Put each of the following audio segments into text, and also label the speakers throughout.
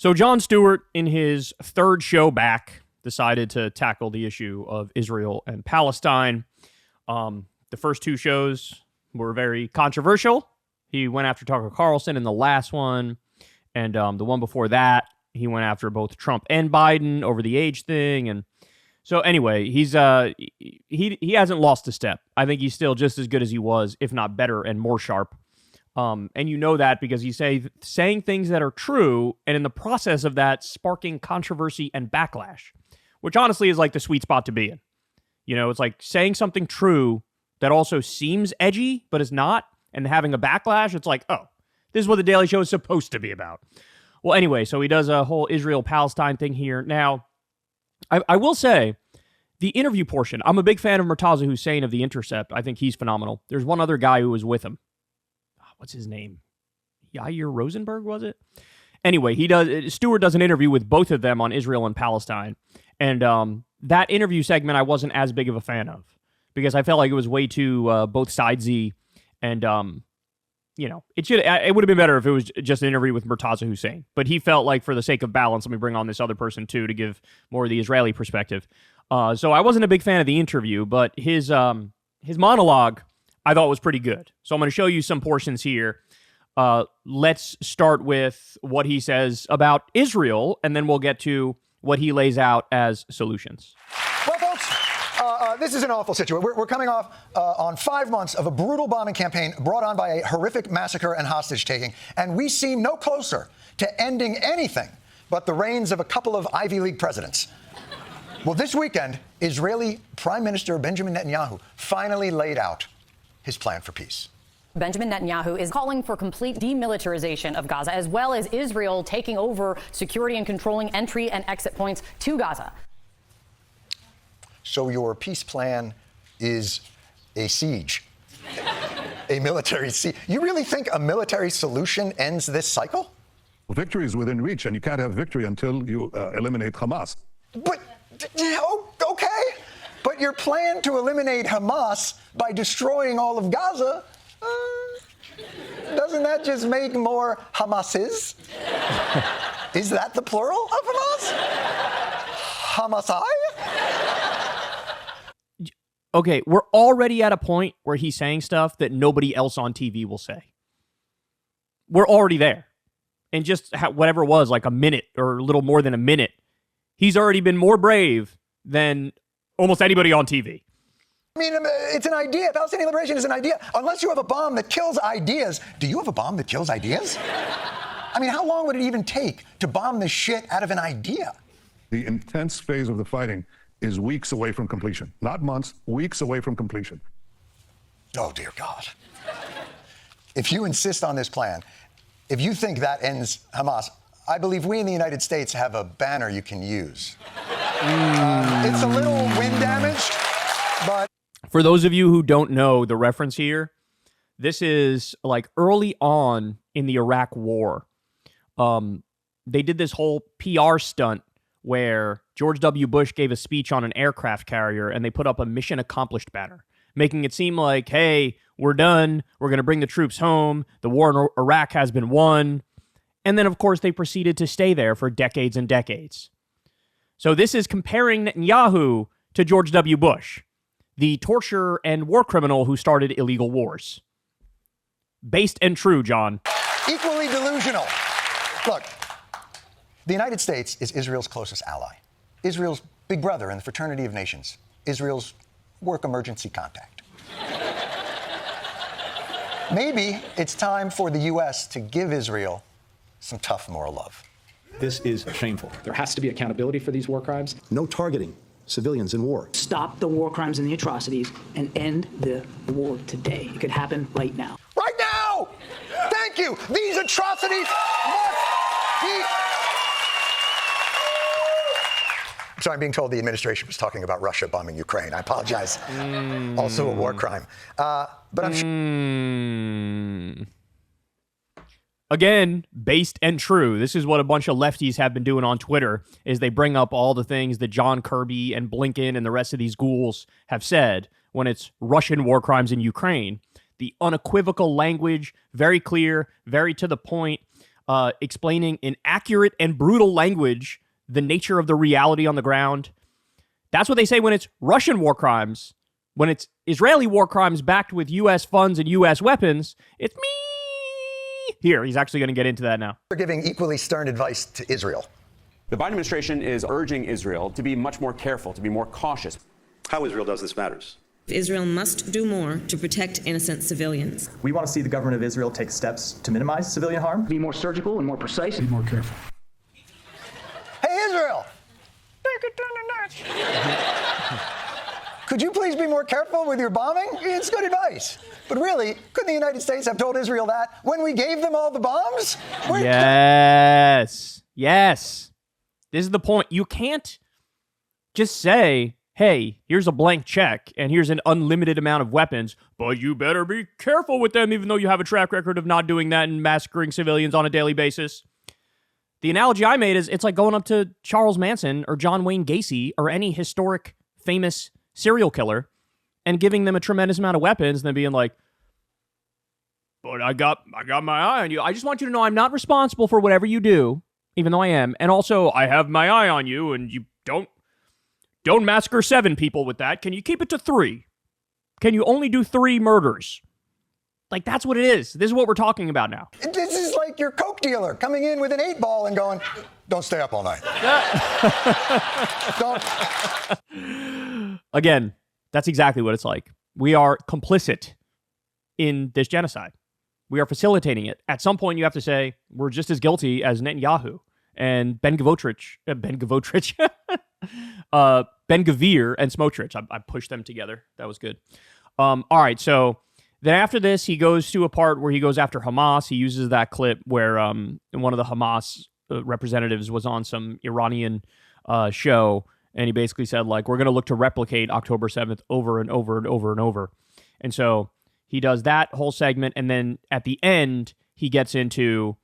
Speaker 1: So Jon Stewart, in his third show back, decided to tackle the issue of Israel and Palestine. The first two shows were very controversial. He went after Tucker Carlson in the last one, and the one before that, he went after both Trump and Biden over the age thing. And so anyway, he hasn't lost a step. I think he's still just as good as he was, if not better and more sharp. And you know that because he's saying things that are true, and in the process of that, sparking controversy and backlash, which honestly is like the sweet spot to be in. You know, it's like saying something true that also seems edgy, but is not, and having a backlash. It's like, oh, this is what The Daily Show is supposed to be about. Well, anyway, so he does a whole Israel-Palestine thing here. Now, I will say, the interview portion, I'm a big fan of Murtaza Hussein of The Intercept. I think he's phenomenal. There's one other guy who was with him. What's his name? Yair Rosenberg, was it? Anyway, Stewart does an interview with both of them on Israel and Palestine. And that interview segment I wasn't as big of a fan of because I felt like it was way too both sidesy. And, you know, it would have been better if it was just an interview with Murtaza Hussein. But he felt like, for the sake of balance, let me bring on this other person, too, to give more of the Israeli perspective. So I wasn't a big fan of the interview, but his monologue I thought was pretty good. So I'm going to show you some portions here. Let's start with what he says about Israel, and then we'll get to what he lays out as solutions.
Speaker 2: Well, folks, this is an awful situation. We're coming off on 5 months of a brutal bombing campaign brought on by a horrific massacre and hostage-taking, and we seem no closer to ending anything but the reigns of a couple of Ivy League presidents. Well, this weekend, Israeli Prime Minister Benjamin Netanyahu finally laid out his plan for peace.
Speaker 3: Benjamin Netanyahu is calling for complete demilitarization of Gaza, as well as Israel taking over security and controlling entry and exit points to Gaza.
Speaker 2: So your peace plan is a siege, a military siege. You really think a military solution ends this cycle?
Speaker 4: Victory is within reach, and you can't have victory until you eliminate Hamas.
Speaker 2: But, okay. But your plan to eliminate Hamas by destroying all of Gaza, doesn't that just make more Hamases? Is that the plural of Hamas? Hamasai?
Speaker 1: Okay, we're already at a point where he's saying stuff that nobody else on TV will say. We're already there. And just whatever it was, like a minute or a little more than a minute, he's already been more brave than almost anybody on TV.
Speaker 2: I mean, it's an idea. Palestinian liberation is an idea. Unless you have a bomb that kills ideas. Do you have a bomb that kills ideas? I mean, how long would it even take to bomb this shit out of an idea?
Speaker 4: The intense phase of the fighting is weeks away from completion. Not months, weeks away from completion.
Speaker 2: Oh, dear God. If you insist on this plan, if you think that ends Hamas, I believe we in the United States have a banner you can use. It's a little wind damaged, but...
Speaker 1: For those of you who don't know the reference here, this is like early on in the Iraq War. They did this whole PR stunt where George W. Bush gave a speech on an aircraft carrier and they put up a mission accomplished banner, making it seem like, hey, we're done. We're going to bring the troops home. The war in Iraq has been won. And then, of course, they proceeded to stay there for decades and decades. So this is comparing Netanyahu to George W. Bush, the torture and war criminal who started illegal wars. Based and true, John.
Speaker 2: Equally delusional. Look, the United States is Israel's closest ally, Israel's big brother in the fraternity of nations, Israel's work emergency contact. Maybe it's time for the U.S. to give Israel some tough moral love.
Speaker 5: This is shameful. There has to be accountability for these war crimes.
Speaker 6: No targeting civilians in war.
Speaker 7: Stop the war crimes and the atrocities and end the war today. It could happen right now.
Speaker 2: Right now! Thank you! These atrocities must be... So I'm being told the administration was talking about Russia bombing Ukraine. I apologize. Also a war crime. But I'm
Speaker 1: Again, based and true. This is what a bunch of lefties have been doing on Twitter, is they bring up all the things that John Kirby and Blinken and the rest of these ghouls have said when it's Russian war crimes in Ukraine. The unequivocal language, very clear, very to the point. explaining in accurate and brutal language the nature of the reality on the ground. That's what they say when it's Russian war crimes. When it's Israeli war crimes backed with U.S. funds and U.S. weapons, it's me. Here, he's actually going to get into that now.
Speaker 2: They're giving equally stern advice to Israel.
Speaker 8: The Biden administration is urging Israel to be much more careful, to be more cautious.
Speaker 9: How Israel does this matters.
Speaker 10: Israel must do more to protect innocent civilians.
Speaker 11: We want to see the government of Israel take steps to minimize civilian harm.
Speaker 7: Be more surgical and more precise.
Speaker 11: Be more careful.
Speaker 2: Hey, Israel! Take it to the next. Could you please be more careful with your bombing? It's good advice. But really, couldn't the United States have told Israel that when we gave them all the bombs?
Speaker 1: Yes. Yes. This is the point. You can't just say, hey, here's a blank check and here's an unlimited amount of weapons, but you better be careful with them even though you have a track record of not doing that and massacring civilians on a daily basis. The analogy I made is it's like going up to Charles Manson or John Wayne Gacy or any historic famous serial killer and giving them a tremendous amount of weapons and then being like, but I got my eye on you. I just want you to know I'm not responsible for whatever you do, even though I am. And also, I have my eye on you and you don't massacre 7 people with that. Can you keep it to 3? Can you only do 3 murders? Like, that's what it is. This is what we're talking about now.
Speaker 2: This is like your Coke dealer coming in with an 8-ball and going, don't stay up all night. Don't.
Speaker 1: Again, that's exactly what it's like. We are complicit in this genocide. We are facilitating it. At some point, you have to say, we're just as guilty as Netanyahu and Ben Gvir and Smotrich. I pushed them together. That was good. All right, so then after this, he goes to a part where he goes after Hamas. He uses that clip where one of the Hamas representatives was on some Iranian show, and he basically said, like, we're going to look to replicate October 7th over and over and over and over. And so he does that whole segment, and then at the end, he gets into,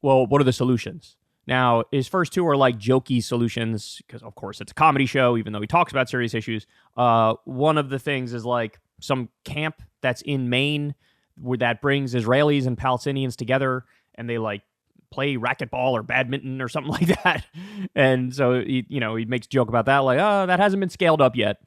Speaker 1: well, what are the solutions? Now, his first 2 are like jokey solutions, because of course it's a comedy show, even though he talks about serious issues. One of the things is like some camp that's in Maine where that brings Israelis and Palestinians together, and they like play racquetball or badminton or something like that. And so he makes a joke about that, like, oh, that hasn't been scaled up yet.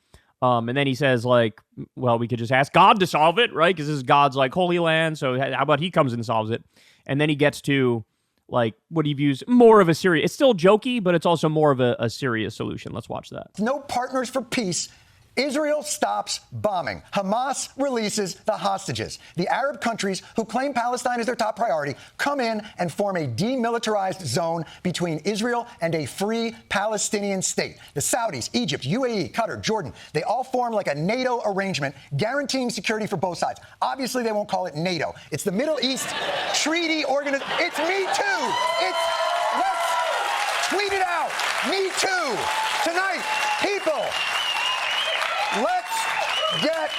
Speaker 1: And then he says, like, well, we could just ask God to solve it, right? Because this is God's like holy land. So how about he comes and solves it? And then he gets to like what he views more of a serious. It's still jokey, but it's also more of a serious solution. Let's watch that.
Speaker 2: No partners for peace. Israel stops bombing. Hamas releases the hostages. The Arab countries who claim Palestine as their top priority come in and form a demilitarized zone between Israel and a free Palestinian state. The Saudis, Egypt, UAE, Qatar, Jordan, they all form like a NATO arrangement guaranteeing security for both sides. Obviously, they won't call it NATO. It's the Middle East Treaty Organization. It's Me Too. Let's tweet it out. Me Too. Tonight, people. Let's get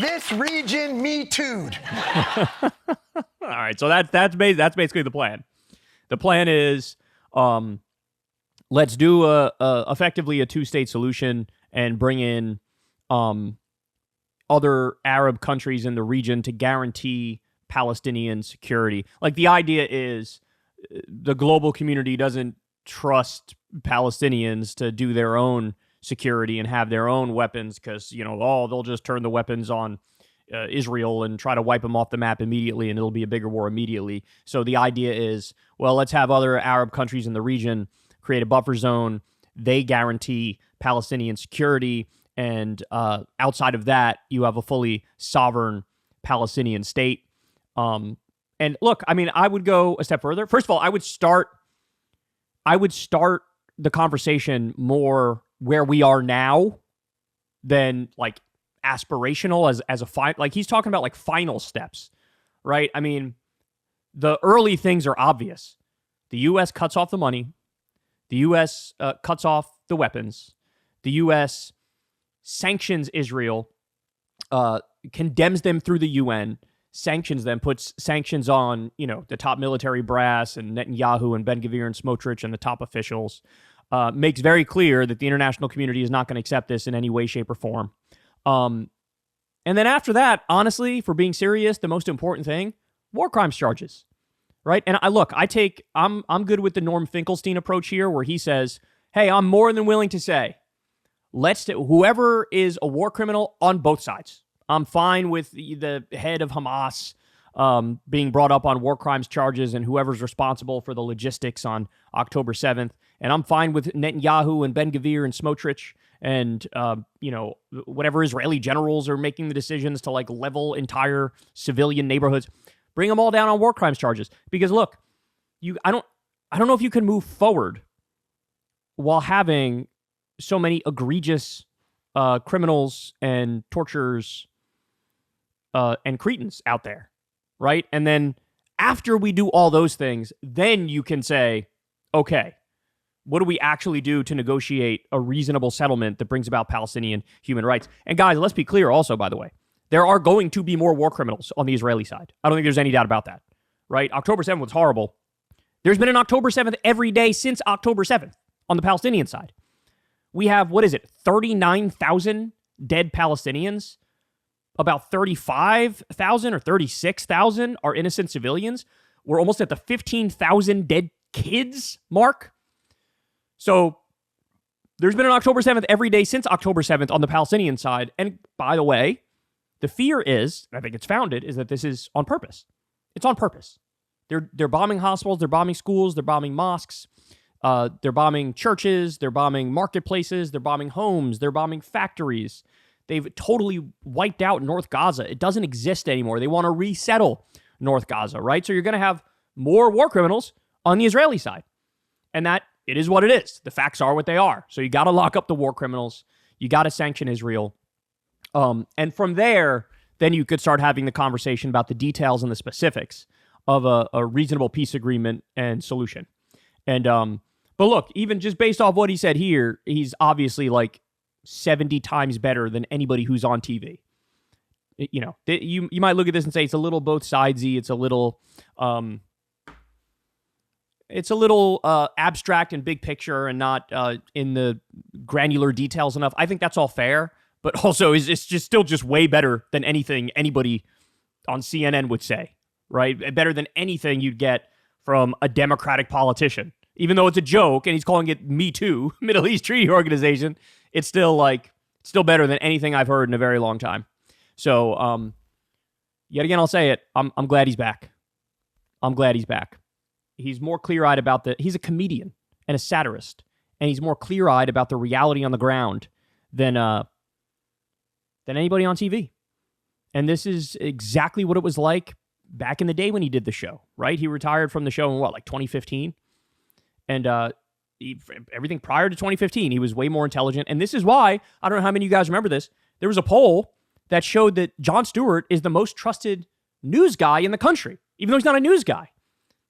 Speaker 2: this region Me Too'd.
Speaker 1: All right, so that's basically the plan. The plan is let's do effectively a 2-state solution and bring in other Arab countries in the region to guarantee Palestinian security. Like, the idea is the global community doesn't trust Palestinians to do their own security and have their own weapons because, they'll just turn the weapons on Israel and try to wipe them off the map immediately, and it'll be a bigger war immediately. So the idea is, well, let's have other Arab countries in the region create a buffer zone. They guarantee Palestinian security, and outside of that, you have a fully sovereign Palestinian state. And look, I mean, I would go a step further. First of all, I would start the conversation more where we are now than like aspirational as a final. Like, he's talking about like final steps, right? I mean, the early things are obvious. The U.S. cuts off the money. The U.S. Cuts off the weapons. The U.S. sanctions Israel, condemns them through the UN, sanctions them, puts sanctions on, the top military brass and Netanyahu and Ben Gvir and Smotrich and the top officials. Makes very clear that the international community is not going to accept this in any way, shape, or form. And then after that, honestly, for being serious, the most important thing, war crimes charges, right? And I'm good with the Norm Finkelstein approach here, where he says, hey, I'm more than willing to say, whoever is a war criminal on both sides. I'm fine with the head of Hamas being brought up on war crimes charges and whoever's responsible for the logistics on October 7th. And I'm fine with Netanyahu and Ben-Gvir and Smotrich and, whatever Israeli generals are making the decisions to like level entire civilian neighborhoods. Bring them all down on war crimes charges. Because look, I don't know if you can move forward while having so many egregious criminals and torturers and cretins out there, right? And then after we do all those things, then you can say, okay, what do we actually do to negotiate a reasonable settlement that brings about Palestinian human rights? And guys, let's be clear also, by the way, there are going to be more war criminals on the Israeli side. I don't think there's any doubt about that, right? October 7th was horrible. There's been an October 7th every day since October 7th on the Palestinian side. We have, 39,000 dead Palestinians. About 35,000 or 36,000 are innocent civilians. We're almost at the 15,000 dead kids mark. So there's been an October 7th every day since October 7th on the Palestinian side. And by the way, the fear is, I think it's founded, is that this is on purpose. It's on purpose. They're bombing hospitals, they're bombing schools, they're bombing mosques, they're bombing churches, they're bombing marketplaces, they're bombing homes, they're bombing factories. They've totally wiped out North Gaza. It doesn't exist anymore. They want to resettle North Gaza, right? So you're going to have more war criminals on the Israeli side. And that, it is what it is. The facts are what they are. So you got to lock up the war criminals. You got to sanction Israel. And from there, then you could start having the conversation about the details and the specifics of a reasonable peace agreement and solution. And but look, even just based off what he said here, he's obviously like 70 times better than anybody who's on TV. You might look at this and say it's a little both sidesy. It's a little abstract and big picture and not in the granular details enough. I think that's all fair, but also it's just still just way better than anything anybody on CNN would say, right? Better than anything you'd get from a Democratic politician. Even though it's a joke and he's calling it Me Too, Middle East Treaty Organization, it's still better than anything I've heard in a very long time. So, yet again, I'll say it. I'm glad he's back. I'm glad he's back. He's more clear-eyed about he's a comedian and a satirist, and he's more clear-eyed about the reality on the ground than anybody on TV. And this is exactly what it was like back in the day when he did the show, right? He retired from the show in 2015? And everything prior to 2015, he was way more intelligent. And this is why, I don't know how many of you guys remember this, there was a poll that showed that Jon Stewart is the most trusted news guy in the country, even though he's not a news guy.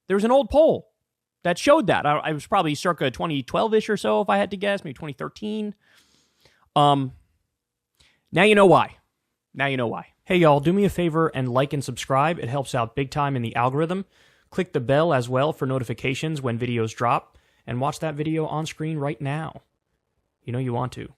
Speaker 1: There was an old poll that showed that. I was probably circa 2012-ish or so, if I had to guess, maybe 2013. Now you know why. Hey, y'all, do me a favor and like and subscribe. It helps out big time in the algorithm. Click the bell as well for notifications when videos drop, and watch that video on screen right now. You know you want to.